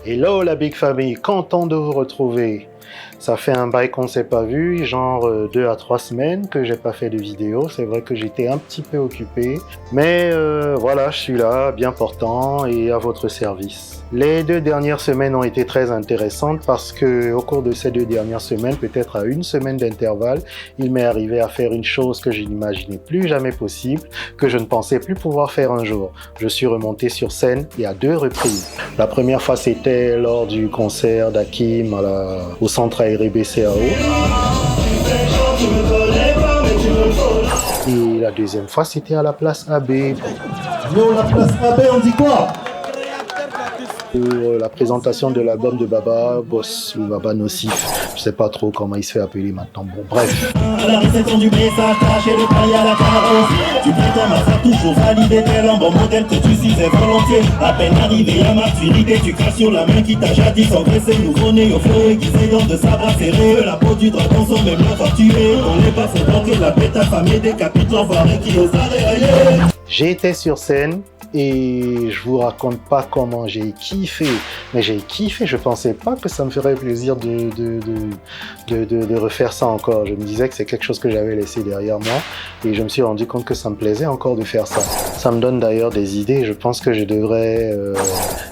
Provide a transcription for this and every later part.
Hello la Big Family, content de vous retrouver. Ça fait un bail qu'on ne s'est pas vu, genre 2 à 3 semaines que j'ai pas fait de vidéo. C'est vrai que j'étais un petit peu occupé, mais voilà, je suis là, bien portant et à votre service. Les 2 dernières semaines ont été très intéressantes parce que au cours de ces 2 dernières semaines, peut-être à 1 semaine d'intervalle, il m'est arrivé à faire une chose que je n'imaginais plus jamais possible, que je ne pensais plus pouvoir faire un jour. Je suis remonté sur scène et à 2 reprises. La première fois, c'était lors du concert d'Hakim au centre aéré BCAO. Et la deuxième fois, c'était à la place AB. Yo, la place AB, on dit quoi? Pour la présentation de l'album de Baba Boss ou Baba Nocif. Je sais pas trop comment il se fait appeler maintenant. Bon, bref. À la réception du message, caché le taille à la carrosse. Tu prétends ma ça toujours validé tel un bon modèle que tu cises volontiers. À peine arrivé à maturité, tu craches sur la main qui t'a jadis engraissé. Nouveau-né au flot aiguisé dans de sabre serré. La peau du dragon sont même là tué. On n'est pas fait donc la bête affamée décapite l'enfoiré qui ose arrêter. J'étais sur scène et je vous raconte pas comment j'ai kiffé, mais j'ai kiffé, je pensais pas que ça me ferait plaisir de refaire ça encore. Je me disais que c'est quelque chose que j'avais laissé derrière moi et je me suis rendu compte que ça me plaisait encore de faire ça. Ça me donne d'ailleurs des idées, je pense que je devrais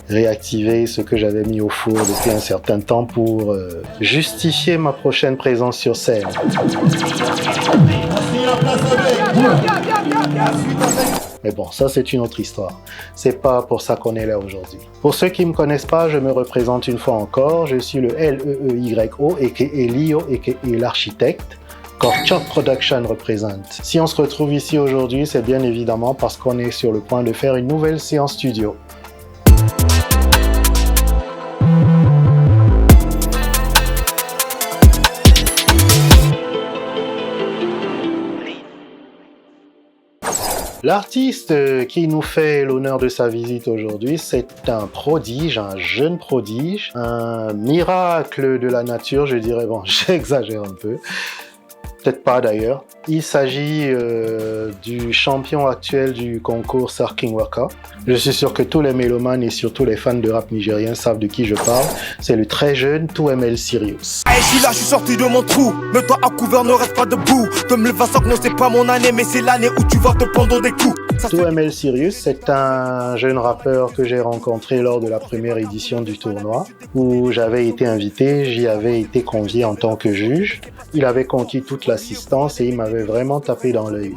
réactiver ce que j'avais mis au four depuis un certain temps pour justifier ma prochaine présence sur scène. Mais bon, ça c'est une autre histoire. C'est pas pour ça qu'on est là aujourd'hui. Pour ceux qui me connaissent pas, je me représente une fois encore. Je suis le LEEYO, aka Lio, aka l'architecte. Korchok Production représente. Si on se retrouve ici aujourd'hui, c'est bien évidemment parce qu'on est sur le point de faire une nouvelle séance studio. L'artiste qui nous fait l'honneur de sa visite aujourd'hui, c'est un prodige, un jeune prodige, un miracle de la nature, je dirais. Bon, j'exagère un peu. Peut-être pas d'ailleurs. Il s'agit du champion actuel du concours Sir King Waka. Je suis sûr que tous les mélomanes et surtout les fans de rap nigérien savent de qui je parle. C'est le très jeune 2ML Sirius. Hey, je suis là, je suis sorti de mon trou. Mets-toi à couvert, ne reste pas debout. Comme le Vincent, non, c'est pas mon année, mais c'est l'année où tu vas te prendre des coups. 2ML Sirius, c'est un jeune rappeur que j'ai rencontré lors de la première édition du tournoi où j'avais été invité, j'y avais été convié en tant que juge. Il avait conquis toute l'assistance et il m'avait vraiment tapé dans l'œil.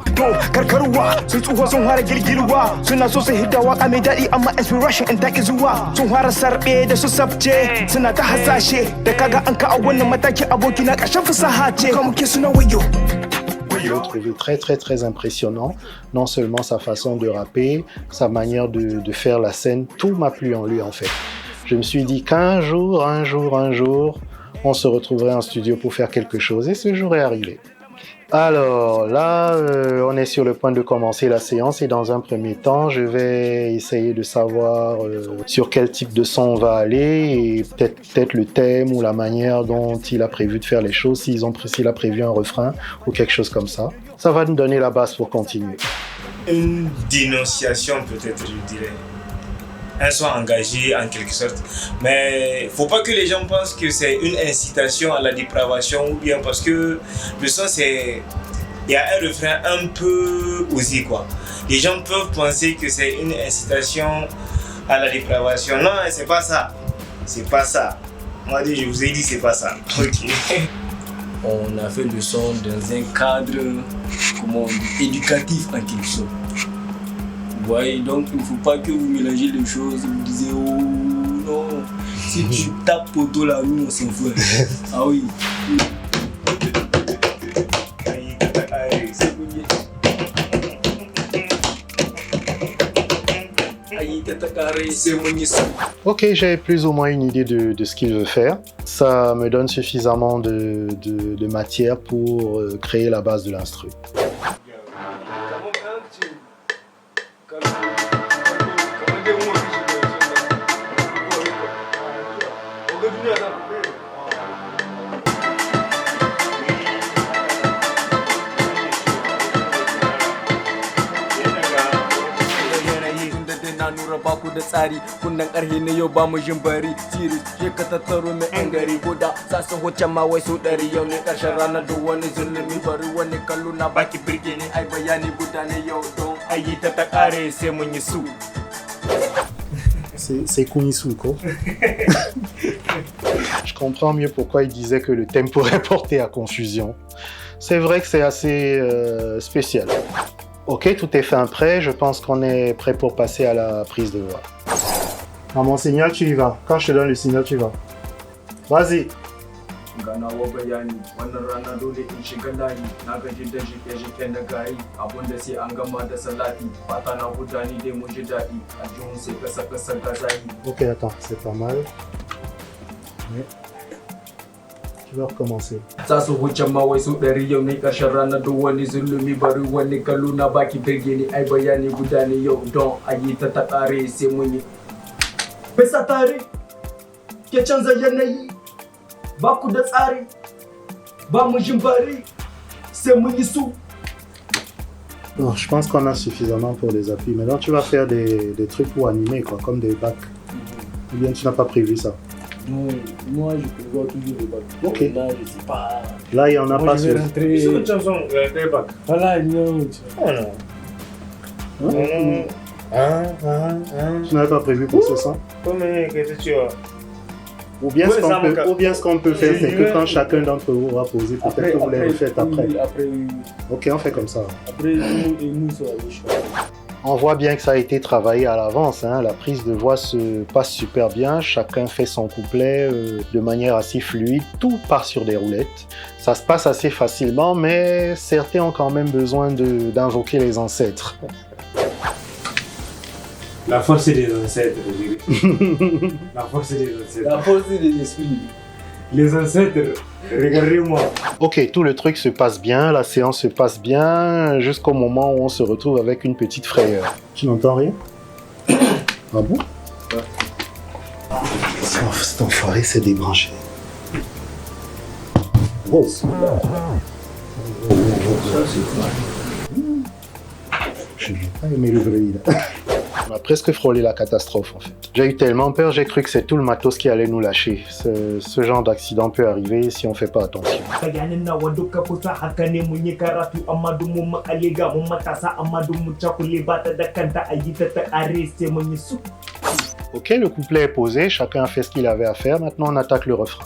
Je l'ai trouvé très impressionnant, non seulement sa façon de rapper, sa manière de faire la scène, tout m'a plu en lui en fait. Je me suis dit qu'un jour, on se retrouverait en studio pour faire quelque chose et ce jour est arrivé. Alors là, on est sur le point de commencer la séance et dans un premier temps, je vais essayer de savoir sur quel type de son on va aller et peut-être le thème ou la manière dont il a prévu de faire les choses, s'il a prévu un refrain ou quelque chose comme ça. Ça va nous donner la base pour continuer. Une dénonciation peut-être, je dirais. Un son engagé en quelque sorte. Mais faut pas que les gens pensent que c'est une incitation à la dépravation ou bien parce que le son c'est... Il y a un refrain un peu osé quoi. Les gens peuvent penser que c'est une incitation à la dépravation. Non, c'est pas ça. C'est pas ça. Moi je vous ai dit c'est pas ça. Ok. On a fait le son dans un cadre éducatif en quelque sorte. Vous voyez, donc il ne faut pas que vous mélangez les choses, vous disiez oh non, si tu tapes poteau là, nous on s'en fout. Ah oui. Ok, j'ai plus ou moins une idée de ce qu'il veut faire. Ça me donne suffisamment de matière pour créer la base de l'instru. da tsari kunnan karhe ne yau ba mu jin bari siri je ka tattaro mai yan gari guda za su huce ma wai su dari yau ne karshen ranar da wani zulumi bari wani kallo na baki birge ne ai bayani guda ne yau don ayi ta kare sai mun yi su. C'est Kunisu, quoi. Je comprends mieux pourquoi il disait que le thème pourrait porter à confusion. C'est vrai que c'est assez spécial. Ok, tout est fin prêt. Je pense qu'on est prêt pour passer à la prise de voix. À mon signal, tu y vas. Quand je te donne le signal, tu y vas. Vas-y. Ganawa bayani wannan rana dole in shiga layi na gaji da shike-shike na gari abinda sai an gama da salati fata na hutani dai mun ji daɗi a jihun sai kasa gazayi. Ok, attends, c'est pas mal. Mais... Tu vas recommencer. Za su huce ma wai su ɗari yau ne ƙarshen rana duk wani zulumi bari wani kallo na baki birge ni ai bayani guda ne yau don a yi ta ƙare sai mun yi. Bisa tare ke canza yanayi. Ba ku da tsari, ba mu jin bari, sai mun yi su. Bon, je pense qu'on a suffisamment pour les appuis. Maintenant, tu vas faire des trucs pour animer, quoi, comme des bacs. Ou bien tu n'as pas prévu ça? Non, moi je prévois toujours des bacs. Ok. Là, je sais pas. Là, il n'y en a pas sur... C'est une chanson, des bacs. Voilà, non. Oh non. Tu n'avais pas prévu pour ce son? Comment que tu as? Ou bien ce qu'on peut faire, c'est que quand chacun d'entre vous aura posé, peut-être que vous les refaites après. Ok, on fait comme ça. Après, nous, ça va aller. On voit bien que ça a été travaillé à l'avance, hein. La prise de voix se passe super bien, chacun fait son couplet de manière assez fluide, tout part sur des roulettes. Ça se passe assez facilement, mais certains ont quand même besoin d'invoquer les ancêtres. La force des ancêtres, je dirais. La force des ancêtres. La force des esprits. Les ancêtres, regardez-moi. Ok, tout le truc se passe bien, la séance se passe bien, jusqu'au moment où on se retrouve avec une petite frayeur. Tu n'entends rien? Ah bon? Cet enfoiré s'est débranché. Wow. Je n'ai pas aimé le bruit là. On a presque frôlé la catastrophe en fait. J'ai eu tellement peur, j'ai cru que c'est tout le matos qui allait nous lâcher. Ce genre d'accident peut arriver si on fait pas attention. Ok, le couplet est posé, chacun a fait ce qu'il avait à faire, maintenant on attaque le refrain.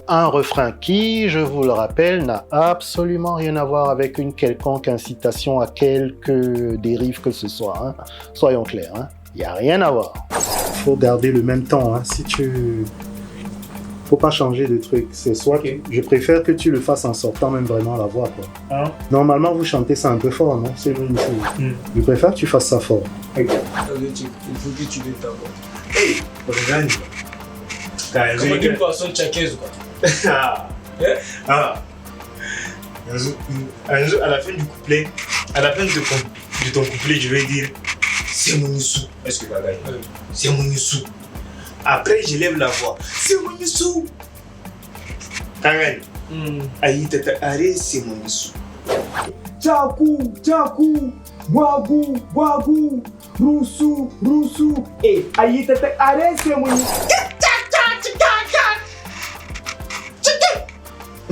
Un refrain qui, je vous le rappelle, n'a absolument rien à voir avec une quelconque incitation à quelque dérive que ce soit. Hein. Soyons clairs, hein. Il n'y a rien à voir. Faut garder le même temps. Hein. Si tu... Faut pas changer de truc. C'est soit okay. Je préfère que tu le fasses en sortant même vraiment la voix. Quoi. Hein? Normalement, vous chantez ça un peu fort, non? C'est une chose. Je préfère que tu fasses ça fort. Okay. Il faut que tu mettes ta voix. Hey, regarde. Comme d'une façon tchèquaise, quoi. Un jour, à la fin du couplet, à la fin de ton couplet, je vais dire c'est mon Youssou. Est-ce que tu vas gagner? C'est mon Youssou. Après, je lève la voix. C'est mon Youssou. Karen. Aïe, tata, arrête, c'est mon Youssou. Tchakou, tchakou, boagou, boagou, roussou, roussou. Et aïe, tata, arrête, c'est mon Youssou. Je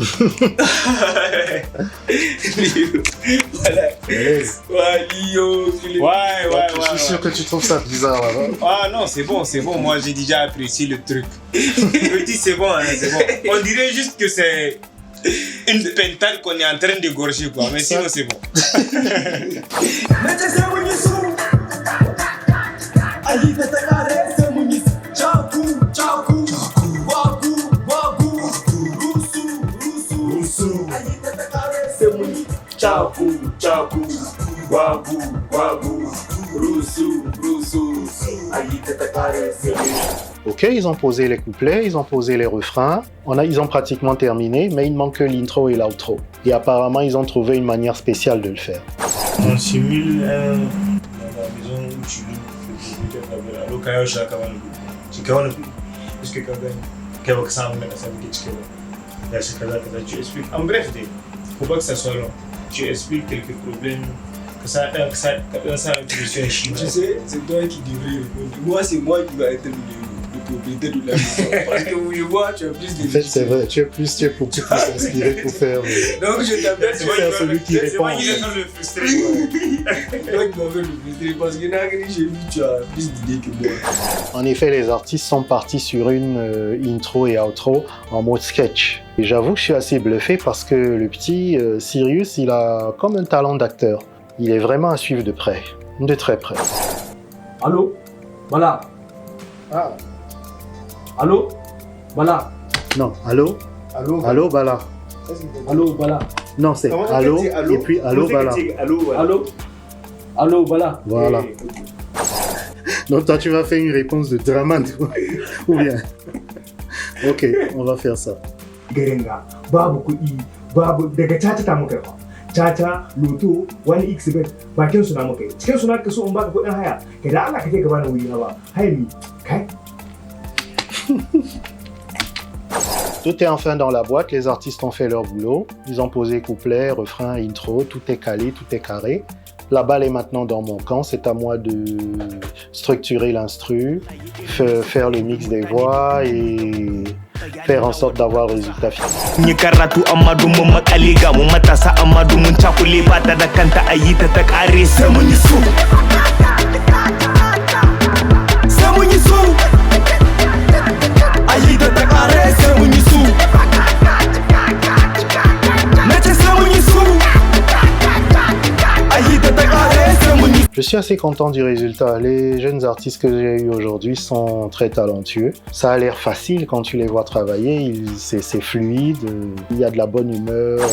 suis sûr que tu trouves ça bizarre là. Ah non, c'est bon. Moi j'ai déjà apprécié le truc. Je me dis c'est bon, hein, c'est bon. On dirait juste que c'est une pentale qu'on est en train d'égorger quoi. Mais sinon c'est bon. Tchakou, tchakou, wagou, wagou, roussou, roussou, aïe, Ok, ils ont posé les couplets, ils ont posé les refrains, ils ont pratiquement terminé, mais il manque que l'intro et l'outro. Et apparemment, ils ont trouvé une manière spéciale de le faire. On simule dans la maison où tu vis. En bref, faut pas que ça soit long. tu expliques quelques problèmes, que ça a une solution chinoise. Tu sais, c'est toi qui devrais répondre. Moi, c'est moi qui va être le propriétaire de la maison. Parce que oui, moi, tu as plus de. En fait, c'est vrai, tu es beaucoup plus inspiré pour faire. Donc, je t'appelle. C'est moi celui qui répond. C'est moi qui vais faire le frustré. Toi qui m'as fait le frustré. Parce que Nagri, j'ai vu que tu as plus d'idées que moi. En effet, les artistes sont partis sur une intro et outro en mode sketch. Et j'avoue que je suis assez bluffé parce que le petit Sirius, il a comme un talent d'acteur. Il est vraiment à suivre de près, de très près. Allô? Voilà. Ah. Allô? Voilà. Non, allô? Allô, Bala. Allô, voilà. Non, c'est allô, et puis allô, Bala. Allô? Allô, voilà. Voilà. Donc toi, tu vas faire une réponse de drama, ou bien? Ok, on va faire ça. Garenga, babu kuɗi, babu daga caca ta muka fa. Caca, loto, wani xbet, bakin suna muka yi. Cikin suna ka so in baka kuɗin haya, ka da Allah ka je ka bani wuri na ba. Haya mi, kai. Tout est enfin dans la boîte, les artistes ont fait leur boulot. Ils ont posé couplet, refrain, intro, tout est calé, tout est carré. La balle est maintenant dans mon camp, c'est à moi de structurer l'instru, faire le mix des voix et faire en sorte d'avoir le résultat final. Ni karatu amma dumun makale ga mu matasa amma dumun cakule ba ta da kanta ayi ta ta kare sai mun yi su. Sai mun yi su. Ayi ta ta kare sai mun yi su. Nace sai mun yi su. Je suis assez content du résultat. Les jeunes artistes que j'ai eus aujourd'hui sont très talentueux. Ça a l'air facile quand tu les vois travailler, c'est fluide, il y a de la bonne humeur,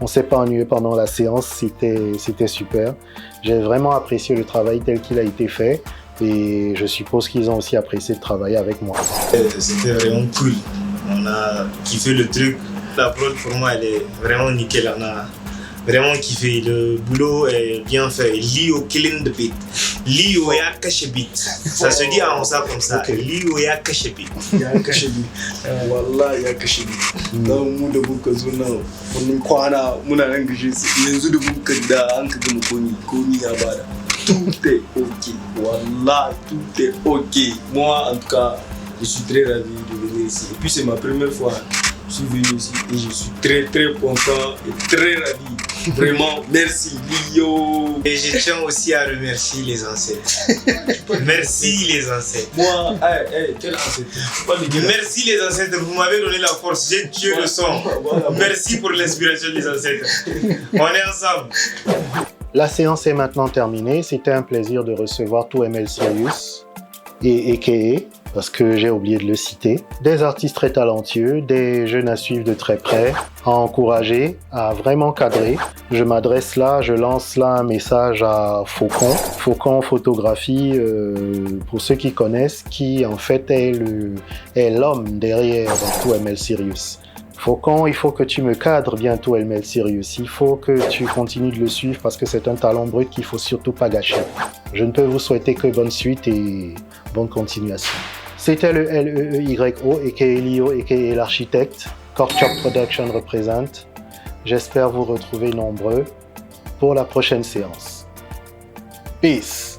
on ne s'est pas ennuyé pendant la séance, c'était super. J'ai vraiment apprécié le travail tel qu'il a été fait et je suppose qu'ils ont aussi apprécié de travailler avec moi. C'était vraiment cool, on a kiffé le truc. La prod pour moi elle est vraiment nickel, on a vraiment kiffé, le boulot est bien fait. Lio killing the beat. Lio ya cache beat. Ça se dit en ça comme ça. Lio ya cache beat. Ya kashe bi. Wallahi ya kashe bi. Dan mu da muka zo nan mun kwana muna nan gashe su. Yanzu da muka da an ka gama komi ya bada. Tout est ok. Wallahi tout est ok. Moi en tout cas, je suis très ravi de venir ici. Et puis c'est ma première fois. Je suis venu ici et je suis très très content et très ravi. Vraiment, merci Lio. Et je tiens aussi à remercier les ancêtres. Merci les ancêtres. Moi, quel ancêtre? Merci les ancêtres, vous m'avez donné la force, j'ai tué le son. Merci pour l'inspiration des ancêtres. On est ensemble. La séance est maintenant terminée. C'était un plaisir de recevoir 2ML Sirius et AKA, parce que j'ai oublié de le citer. Des artistes très talentueux, des jeunes à suivre de très près, à encourager, à vraiment cadrer. Je m'adresse là, je lance là un message à Faucon. Faucon Photographie, pour ceux qui connaissent, qui en fait est l'homme derrière 2ML Sirius. Faucon, il faut que tu me cadres bien 2ML Sirius. Il faut que tu continues de le suivre parce que c'est un talent brut qu'il ne faut surtout pas gâcher. Je ne peux vous souhaiter que bonne suite et bonne continuation. C'était le LEEYO, aka Lio, aka l'architecte. Corkchop Production représente. J'espère vous retrouver nombreux pour la prochaine séance. Peace!